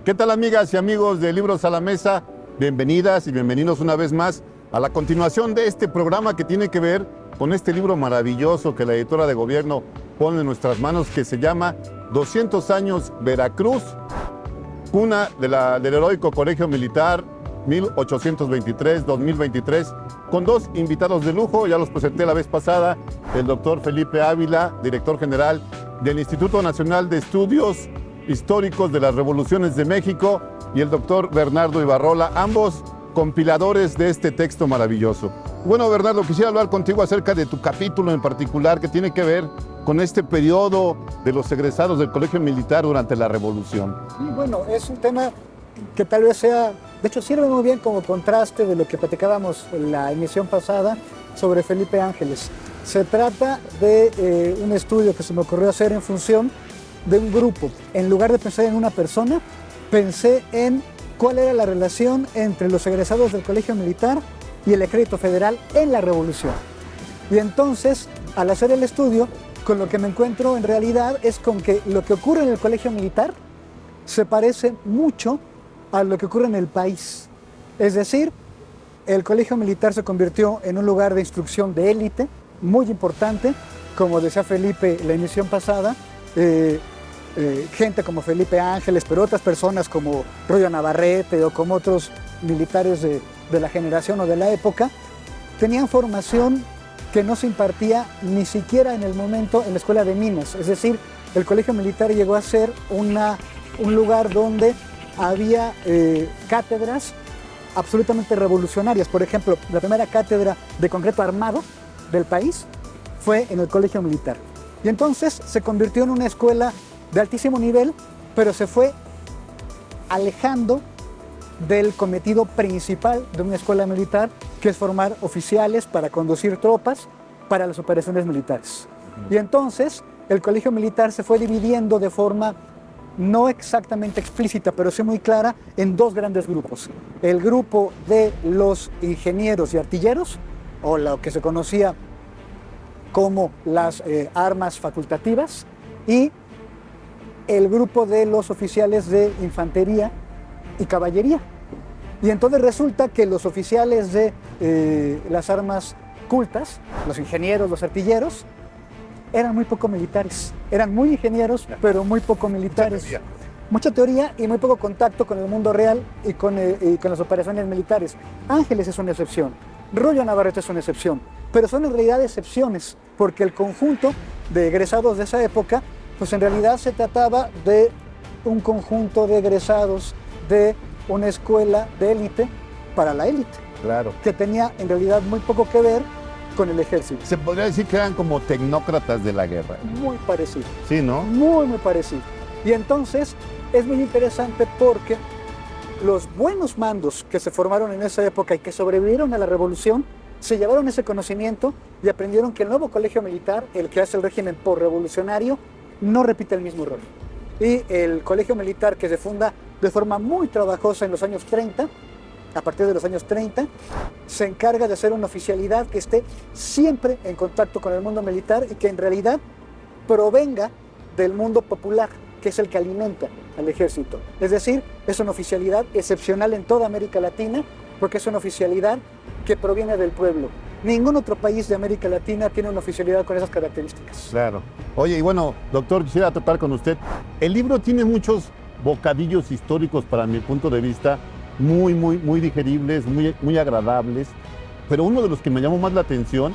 ¿Qué tal, amigas y amigos de Libros a la Mesa? Bienvenidas y bienvenidos una vez más a la continuación de este programa que tiene que ver con este libro maravilloso que la editora de Gobierno pone en nuestras manos, que se llama 200 años Veracruz, cuna del heroico Colegio Militar 1823-2023, con dos invitados de lujo. Ya los presenté la vez pasada: el doctor Felipe Ávila, director general del Instituto Nacional de Estudios Históricos de las Revoluciones de México, y el doctor Bernardo Ibarrola, ambos compiladores de este texto maravilloso. Bueno, Bernardo, quisiera hablar contigo acerca de tu capítulo en particular, que tiene que ver con este periodo de los egresados del Colegio Militar durante la Revolución. Sí, bueno, es un tema que tal vez sea, de hecho sirve muy bien como contraste de lo que platicábamos en la emisión pasada sobre Felipe Ángeles. Se trata de un estudio que se me ocurrió hacer en función de un grupo. En lugar de pensar en una persona, pensé en cuál era la relación entre los egresados del Colegio Militar y el Ejército Federal en la Revolución. Y entonces, al hacer el estudio, con lo que me encuentro en realidad es con que lo que ocurre en el Colegio Militar se parece mucho a lo que ocurre en el país. Es decir, el Colegio Militar se convirtió en un lugar de instrucción de élite, muy importante, como decía Felipe en la emisión pasada. Gente como Felipe Ángeles, pero otras personas como Rollo Navarrete o como otros militares de la generación o de la época, tenían formación que no se impartía ni siquiera en el momento en la escuela de minas. Es decir, el Colegio Militar llegó a ser un lugar donde había cátedras absolutamente revolucionarias. Por ejemplo, la primera cátedra de concreto armado del país fue en el Colegio Militar. Y entonces se convirtió en una escuela de altísimo nivel, pero se fue alejando del cometido principal de una escuela militar, que es formar oficiales para conducir tropas para las operaciones militares. Y entonces el Colegio Militar se fue dividiendo de forma no exactamente explícita, pero sí muy clara, en dos grandes grupos. El grupo de los ingenieros y artilleros, o lo que se conocía como las armas facultativas, y el grupo de los oficiales de infantería y caballería. Y entonces resulta que los oficiales de las armas cultas, los ingenieros, los artilleros, eran muy poco militares. Eran muy ingenieros, pero muy poco militares. Mucha teoría y muy poco contacto con el mundo real y con las operaciones militares. Ángeles es una excepción, Rollo Navarrete es una excepción, pero son en realidad excepciones, porque el conjunto de egresados de esa época, pues en realidad se trataba de un conjunto de egresados de una escuela de élite para la élite. Claro. Que tenía en realidad muy poco que ver con el ejército. Se podría decir que eran como tecnócratas de la guerra. Muy parecido. Sí, ¿no? Muy, muy parecido. Y entonces es muy interesante porque los buenos mandos que se formaron en esa época y que sobrevivieron a la revolución, se llevaron ese conocimiento y aprendieron que el nuevo colegio militar, el que hace el régimen por-revolucionario, no repite el mismo error. Y el colegio militar, que se funda de forma muy trabajosa en los años 30, a partir de los años 30, se encarga de hacer una oficialidad que esté siempre en contacto con el mundo militar y que en realidad provenga del mundo popular, que es el que alimenta al ejército. Es decir, es una oficialidad excepcional en toda América Latina, porque es una oficialidad que proviene del pueblo. Ningún otro país de América Latina tiene una oficialidad con esas características. Claro. Oye, y bueno, doctor, quisiera tratar con usted. El libro tiene muchos bocadillos históricos, para mi punto de vista, muy digeribles, muy agradables, pero uno de los que me llamó más la atención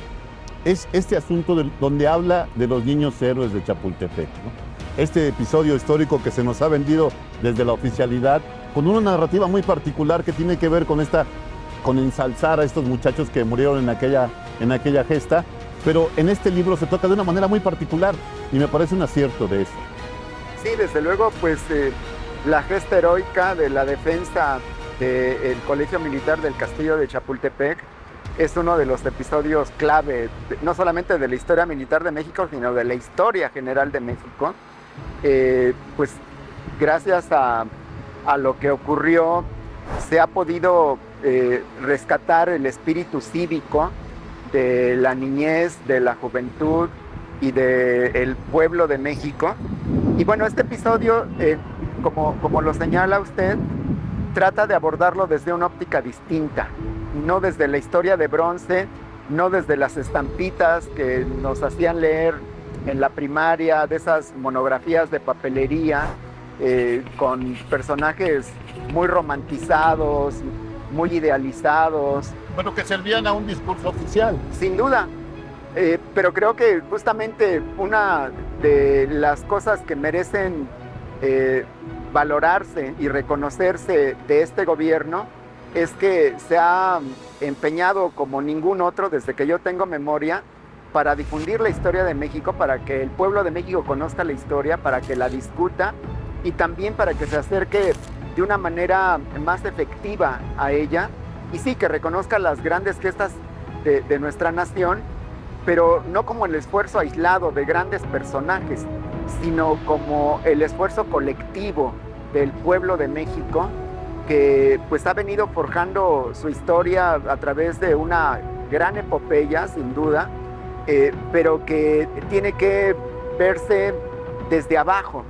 es este asunto donde habla de los niños héroes de Chapultepec, ¿no? Este episodio histórico que se nos ha vendido desde la oficialidad, con una narrativa muy particular que tiene que ver con ensalzar a estos muchachos que murieron en aquella gesta, pero en este libro se toca de una manera muy particular y me parece un acierto de eso. Sí, desde luego, pues la gesta heroica de la defensa del Colegio Militar del Castillo de Chapultepec es uno de los episodios clave, no solamente de la historia militar de México, sino de la historia general de México. Pues gracias a lo que ocurrió, se ha podido rescatar el espíritu cívico de la niñez, de la juventud y del pueblo de México. Y bueno, este episodio como lo señala usted, trata de abordarlo desde una óptica distinta, no desde la historia de bronce, no desde las estampitas que nos hacían leer en la primaria, de esas monografías de papelería, con personajes muy romantizados, muy idealizados. Bueno, que servían a un discurso oficial. Sin duda, pero creo que justamente una de las cosas que merecen valorarse y reconocerse de este gobierno es que se ha empeñado como ningún otro desde que yo tengo memoria para difundir la historia de México, para que el pueblo de México conozca la historia, para que la discuta y también para que se acerque de una manera más efectiva a ella y sí, que reconozca las grandes gestas de nuestra nación, pero no como el esfuerzo aislado de grandes personajes, sino como el esfuerzo colectivo del pueblo de México, que pues ha venido forjando su historia a través de una gran epopeya, sin duda, pero que tiene que verse desde abajo,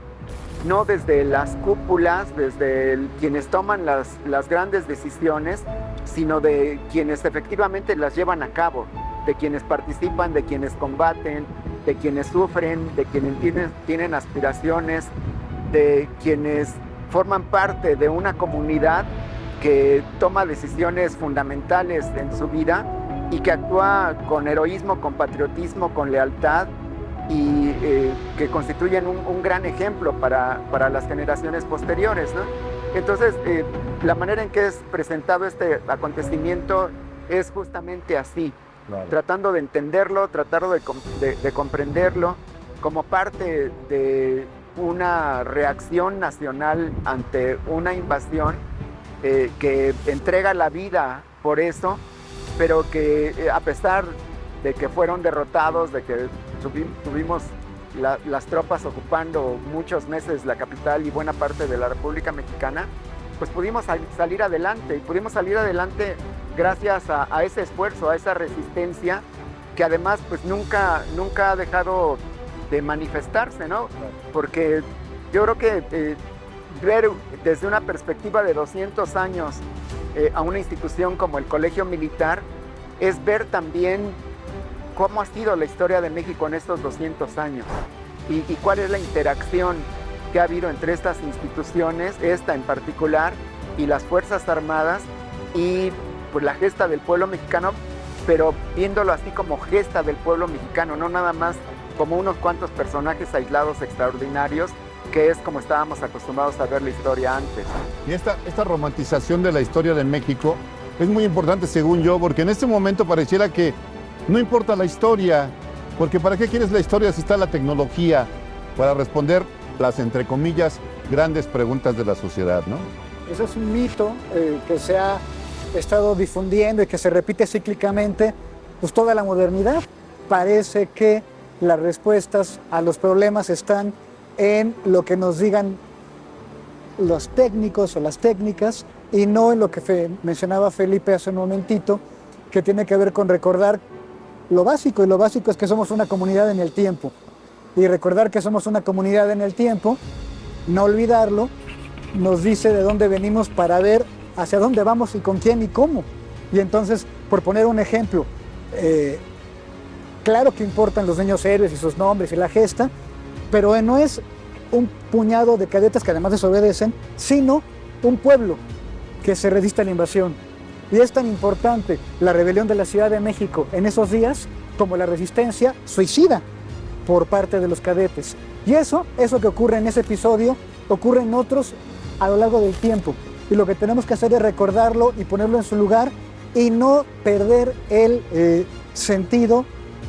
no desde las cúpulas, desde quienes toman las grandes decisiones, sino de quienes efectivamente las llevan a cabo, de quienes participan, de quienes combaten, de quienes sufren, de quienes tienen aspiraciones, de quienes forman parte de una comunidad que toma decisiones fundamentales en su vida y que actúa con heroísmo, con patriotismo, con lealtad y que constituyen un gran ejemplo para las generaciones posteriores, ¿no? Entonces, la manera en que es presentado este acontecimiento es justamente así, claro, tratando de entenderlo, tratando de comprenderlo como parte de una reacción nacional ante una invasión que entrega la vida por eso, pero que a pesar de que fueron derrotados, de que tuvimos las tropas ocupando muchos meses la capital y buena parte de la República Mexicana, pues pudimos salir adelante, y pudimos salir adelante gracias a ese esfuerzo, a esa resistencia, que además pues nunca ha dejado de manifestarse, ¿no? Porque yo creo que ver desde una perspectiva de 200 años a una institución como el Colegio Militar es ver también cómo ha sido la historia de México en estos 200 años y cuál es la interacción que ha habido entre estas instituciones, esta en particular, y las Fuerzas Armadas y pues la gesta del pueblo mexicano, pero viéndolo así como gesta del pueblo mexicano, no nada más como unos cuantos personajes aislados extraordinarios, que es como estábamos acostumbrados a ver la historia antes. Y esta romantización de la historia de México es muy importante, según yo, porque en este momento pareciera que no importa la historia, porque ¿para qué quieres la historia si está la tecnología para responder las, entre comillas, grandes preguntas de la sociedad, ¿no? Eso es un mito que se ha estado difundiendo y que se repite cíclicamente pues toda la modernidad. Parece que las respuestas a los problemas están en lo que nos digan los técnicos o las técnicas y no en lo que mencionaba Felipe hace un momentito, que tiene que ver con recordar lo básico, y lo básico es que somos una comunidad en el tiempo. Y recordar que somos una comunidad en el tiempo, no olvidarlo, nos dice de dónde venimos para ver hacia dónde vamos y con quién y cómo. Y entonces, por poner un ejemplo, claro que importan los niños héroes y sus nombres y la gesta, pero no es un puñado de cadetes que además desobedecen, sino un pueblo que se resiste a la invasión. Y es tan importante la rebelión de la Ciudad de México en esos días como la resistencia suicida por parte de los cadetes. Y eso que ocurre en ese episodio, ocurre en otros a lo largo del tiempo. Y lo que tenemos que hacer es recordarlo y ponerlo en su lugar y no perder el sentido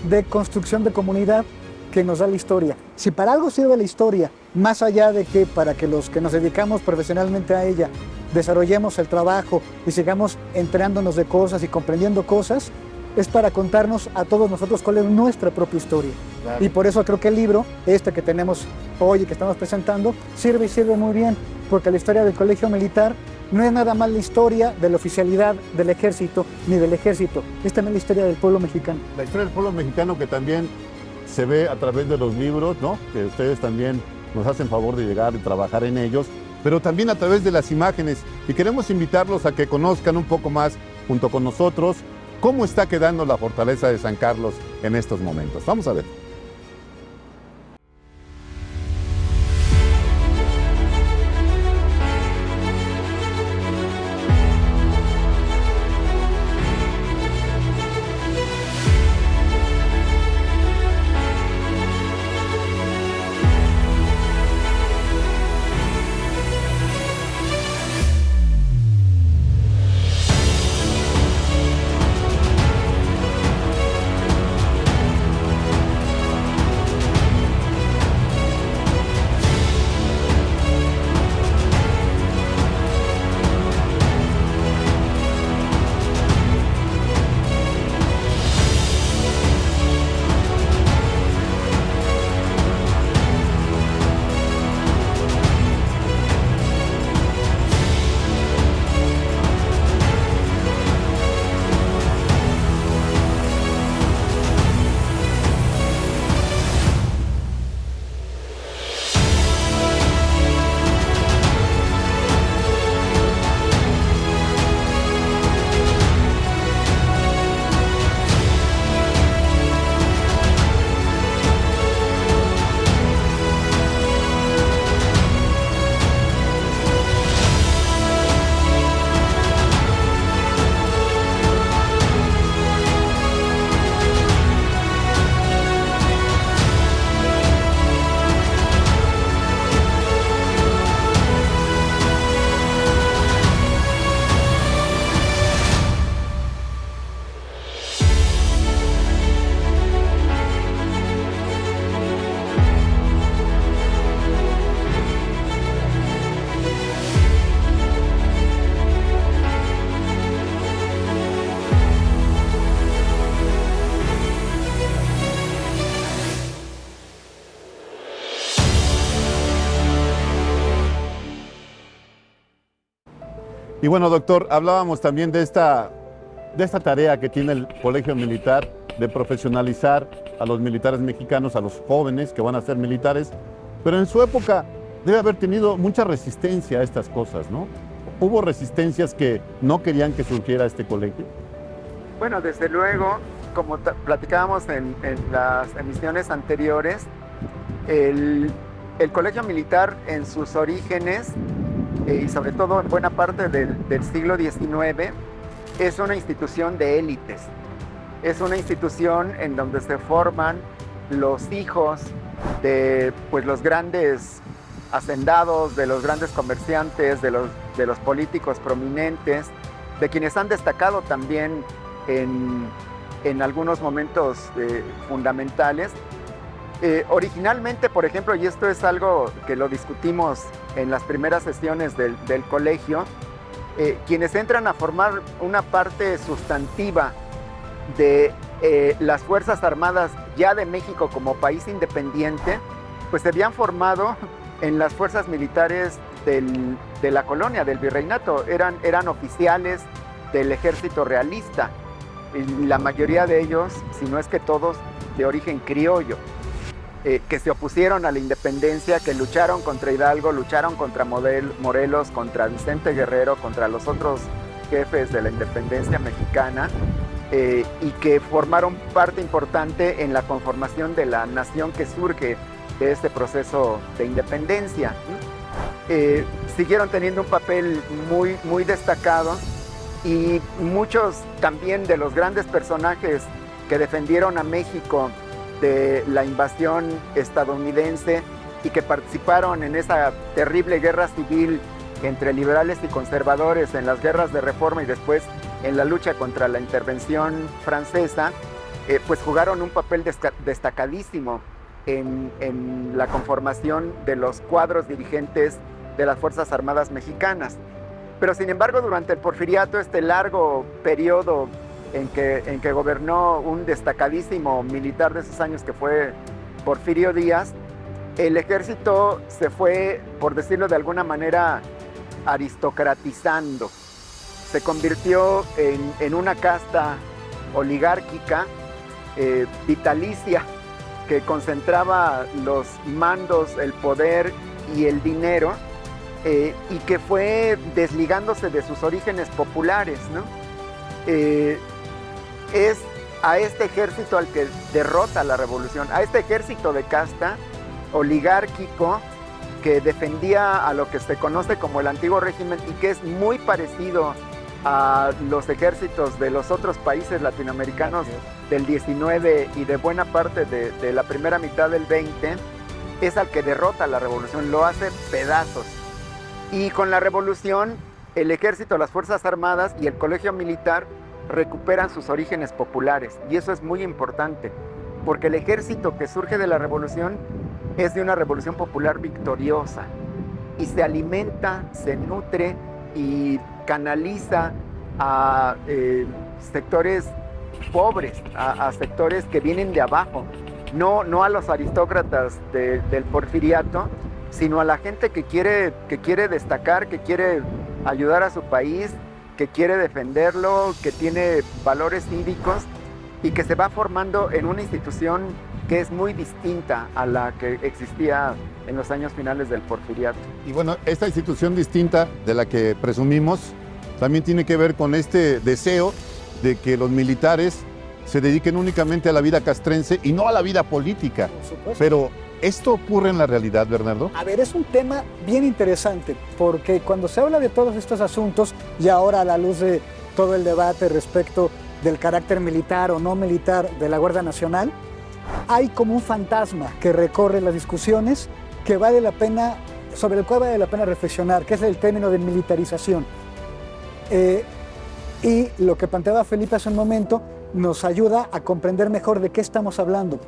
de construcción de comunidad que nos da la historia. Si para algo sirve la historia, más allá de que para que los que nos dedicamos profesionalmente a ella desarrollemos el trabajo y sigamos enterándonos de cosas y comprendiendo cosas, es para contarnos a todos nosotros cuál es nuestra propia historia. Claro. Y por eso creo que el libro, que tenemos hoy y que estamos presentando, sirve y sirve muy bien, porque la historia del Colegio Militar no es nada más la historia de la oficialidad del ejército ni del ejército, es también la historia del pueblo mexicano. La historia del pueblo mexicano que también se ve a través de los libros, ¿no? Que ustedes también nos hacen favor de llegar y trabajar en ellos, pero también a través de las imágenes. Y queremos invitarlos a que conozcan un poco más, junto con nosotros, cómo está quedando la fortaleza de San Carlos en estos momentos. Vamos a ver. Y bueno, doctor, hablábamos también de esta tarea que tiene el Colegio Militar de profesionalizar a los militares mexicanos, a los jóvenes que van a ser militares, pero en su época debe haber tenido mucha resistencia a estas cosas, ¿no? ¿Hubo resistencias que no querían que surgiera este colegio? Bueno, desde luego, como platicábamos en las emisiones anteriores, el Colegio Militar en sus orígenes, y sobre todo en buena parte del siglo XIX, es una institución de élites. Es una institución en donde se forman los hijos de pues, los grandes hacendados, de los grandes comerciantes, de los políticos prominentes, de quienes han destacado también en algunos momentos fundamentales. Originalmente, por ejemplo, y esto es algo que lo discutimos en las primeras sesiones del colegio, quienes entran a formar una parte sustantiva de las Fuerzas Armadas ya de México como país independiente, pues se habían formado en las fuerzas militares de la colonia, del virreinato. Eran oficiales del ejército realista, y la mayoría de ellos, si no es que todos, de origen criollo. Que se opusieron a la independencia, que lucharon contra Hidalgo, lucharon contra Morelos, contra Vicente Guerrero, contra los otros jefes de la independencia mexicana, y que formaron parte importante en la conformación de la nación que surge de este proceso de independencia. Siguieron teniendo un papel muy, muy destacado, y muchos también de los grandes personajes que defendieron a México de la invasión estadounidense y que participaron en esa terrible guerra civil entre liberales y conservadores, en las guerras de reforma y después en la lucha contra la intervención francesa, pues jugaron un papel destacadísimo en la conformación de los cuadros dirigentes de las Fuerzas Armadas mexicanas. Pero sin embargo, durante el Porfiriato, este largo periodo en que gobernó un destacadísimo militar de esos años que fue Porfirio Díaz, el ejército se fue, por decirlo de alguna manera, aristocratizando. Se convirtió en una casta oligárquica, vitalicia, que concentraba los mandos, el poder y el dinero, y que fue desligándose de sus orígenes populares, ¿no? Es a este ejército al que derrota la revolución, a este ejército de casta oligárquico que defendía a lo que se conoce como el antiguo régimen y que es muy parecido a los ejércitos de los otros países latinoamericanos del 19 y de buena parte de la primera mitad del 20, es al que derrota la revolución, lo hace pedazos. Y con la revolución, el ejército, las Fuerzas Armadas y el colegio militar recuperan sus orígenes populares. Y eso es muy importante, porque el ejército que surge de la revolución es de una revolución popular victoriosa. Y se alimenta, se nutre y canaliza a sectores pobres, a sectores que vienen de abajo. No a los aristócratas del porfiriato, sino a la gente que quiere destacar, que quiere ayudar a su país, que quiere defenderlo, que tiene valores cívicos y que se va formando en una institución que es muy distinta a la que existía en los años finales del porfiriato. Y bueno, esta institución distinta de la que presumimos también tiene que ver con este deseo de que los militares se dediquen únicamente a la vida castrense y no a la vida política. Por supuesto. Pero ¿esto ocurre en la realidad, Bernardo? A ver, es un tema bien interesante, porque cuando se habla de todos estos asuntos, y ahora a la luz de todo el debate respecto del carácter militar o no militar de la Guardia Nacional, hay como un fantasma que recorre las discusiones que vale la pena, sobre el cual vale la pena reflexionar, que es el término de militarización. Y lo que planteaba Felipe hace un momento nos ayuda a comprender mejor de qué estamos hablando.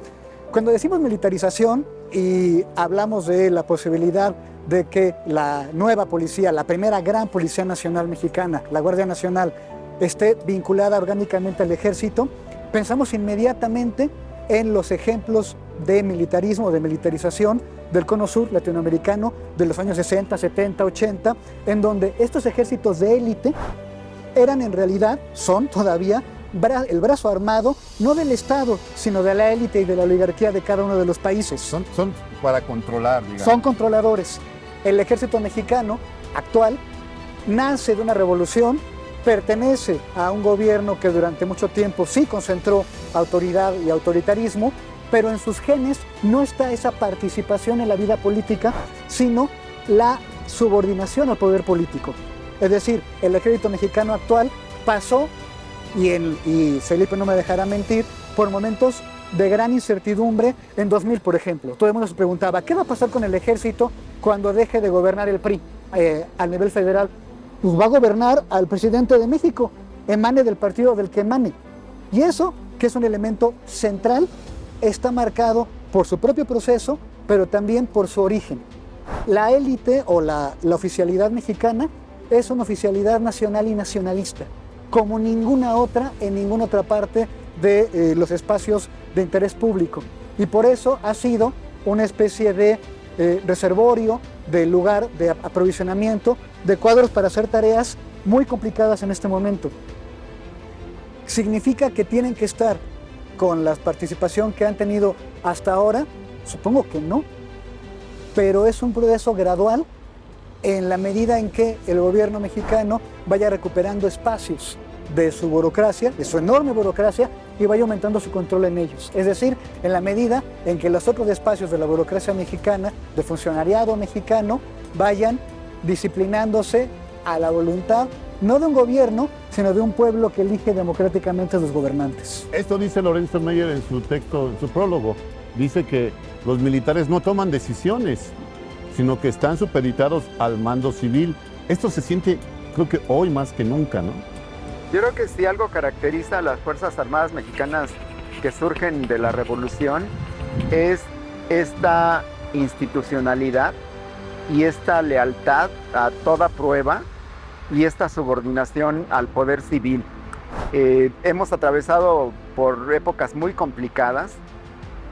Cuando decimos militarización y hablamos de la posibilidad de que la nueva policía, la primera gran policía nacional mexicana, la Guardia Nacional, esté vinculada orgánicamente al ejército, pensamos inmediatamente en los ejemplos de militarismo, de militarización del cono sur latinoamericano de los años 60, 70, 80, en donde estos ejércitos de élite eran en realidad, son todavía, el brazo armado, no del Estado, sino de la élite y de la oligarquía de cada uno de los países. Son para controlar, digamos. Son controladores. El ejército mexicano actual nace de una revolución, pertenece a un gobierno que durante mucho tiempo sí concentró autoridad y autoritarismo, pero en sus genes no está esa participación en la vida política, sino la subordinación al poder político. Es decir, el ejército mexicano actual pasó, y Felipe no me dejará mentir, por momentos de gran incertidumbre en 2000, por ejemplo. Todo el mundo se preguntaba, ¿qué va a pasar con el ejército cuando deje de gobernar el PRI a nivel federal? Pues va a gobernar al presidente de México, emane del partido del que emane. Y eso, que es un elemento central, está marcado por su propio proceso, pero también por su origen. La élite o la oficialidad mexicana es una oficialidad nacional y nacionalista, como ninguna otra en ninguna otra parte de los espacios de interés público. Y por eso ha sido una especie de reservorio, de lugar de aprovisionamiento de cuadros para hacer tareas muy complicadas en este momento. ¿Significa que tienen que estar con la participación que han tenido hasta ahora? Supongo que no, pero es un proceso gradual en la medida en que el gobierno mexicano vaya recuperando espacios de su burocracia, de su enorme burocracia, y vaya aumentando su control en ellos. Es decir, en la medida en que los otros espacios de la burocracia mexicana, de funcionariado mexicano, vayan disciplinándose a la voluntad, no de un gobierno, sino de un pueblo que elige democráticamente a sus gobernantes. Esto dice Lorenzo Meyer en su texto, en su prólogo. Dice que los militares no toman decisiones, sino que están supeditados al mando civil. Esto se siente, creo que hoy más que nunca, ¿no? Yo creo que si algo caracteriza a las Fuerzas Armadas mexicanas que surgen de la revolución es esta institucionalidad y esta lealtad a toda prueba y esta subordinación al poder civil. Hemos atravesado por épocas muy complicadas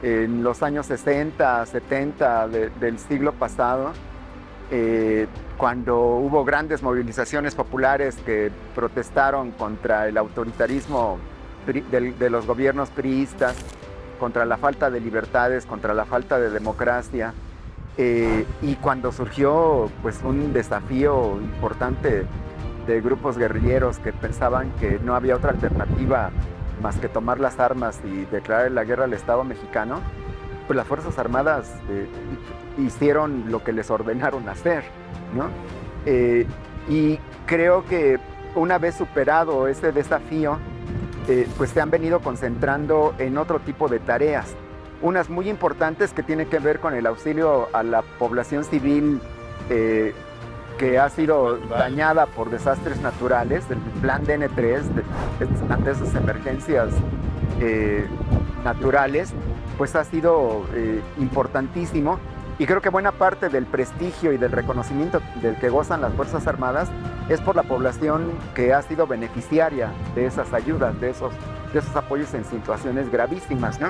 en los años 60, 70 del siglo pasado, cuando hubo grandes movilizaciones populares que protestaron contra el autoritarismo de los gobiernos priistas, contra la falta de libertades, contra la falta de democracia. Y cuando surgió pues un desafío importante de grupos guerrilleros que pensaban que no había otra alternativa más que tomar las armas y declarar la guerra al Estado mexicano, pues las Fuerzas Armadas hicieron lo que les ordenaron hacer, ¿no? Y creo que una vez superado ese desafío, pues se han venido concentrando en otro tipo de tareas. Unas muy importantes que tienen que ver con el auxilio a la población civil que ha sido dañada por desastres naturales, el plan DN3, ante esas emergencias naturales, pues ha sido importantísimo. Y creo que buena parte del prestigio y del reconocimiento del que gozan las Fuerzas Armadas es por la población que ha sido beneficiaria de esas ayudas, de esos apoyos en situaciones gravísimas, ¿no?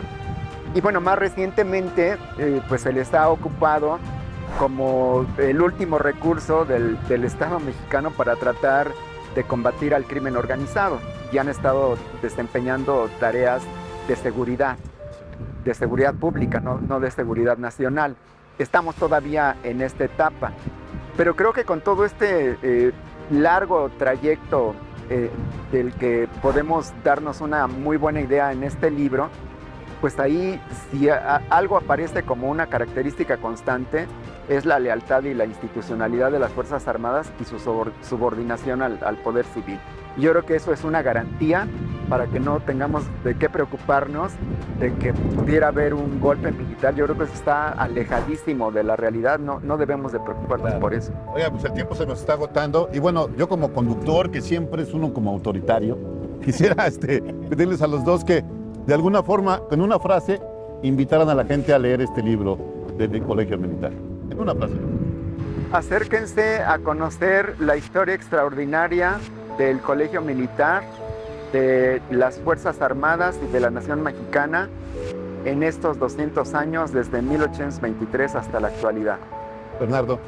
Y bueno, más recientemente, pues se les ha ocupado como el último recurso del Estado mexicano para tratar de combatir al crimen organizado. Y han estado desempeñando tareas de seguridad pública, no de seguridad nacional. Estamos todavía en esta etapa, pero creo que con todo este largo trayecto del que podemos darnos una muy buena idea en este libro, pues ahí si algo aparece como una característica constante es la lealtad y la institucionalidad de las Fuerzas Armadas y su subordinación al poder civil. Yo creo que eso es una garantía para que no tengamos de qué preocuparnos de que pudiera haber un golpe militar. Yo creo que eso está alejadísimo de la realidad, no debemos de preocuparnos por eso. Oiga, pues el tiempo se nos está agotando y bueno, yo como conductor, que siempre es uno como autoritario, quisiera pedirles a los dos que de alguna forma, con una frase, invitaran a la gente a leer este libro del Colegio Militar. En una frase. Acérquense a conocer la historia extraordinaria del Colegio Militar, de las Fuerzas Armadas y de la Nación Mexicana en estos 200 años, desde 1823 hasta la actualidad. Bernardo.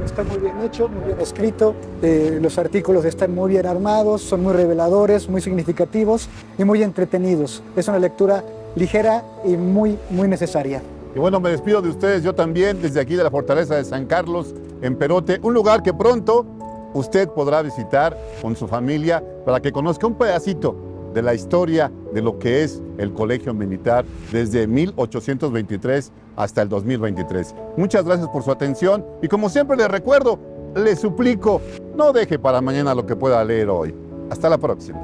Está muy bien hecho, muy bien escrito, los artículos están muy bien armados, son muy reveladores, muy significativos y muy entretenidos. Es una lectura ligera y muy necesaria. Y bueno, me despido de ustedes yo también desde aquí de la Fortaleza de San Carlos, en Perote, un lugar que pronto usted podrá visitar con su familia para que conozca un pedacito de la historia de lo que es el Colegio Militar desde 1823 hasta el 2023. Muchas gracias por su atención y como siempre les recuerdo, les suplico, no deje para mañana lo que pueda leer hoy. Hasta la próxima.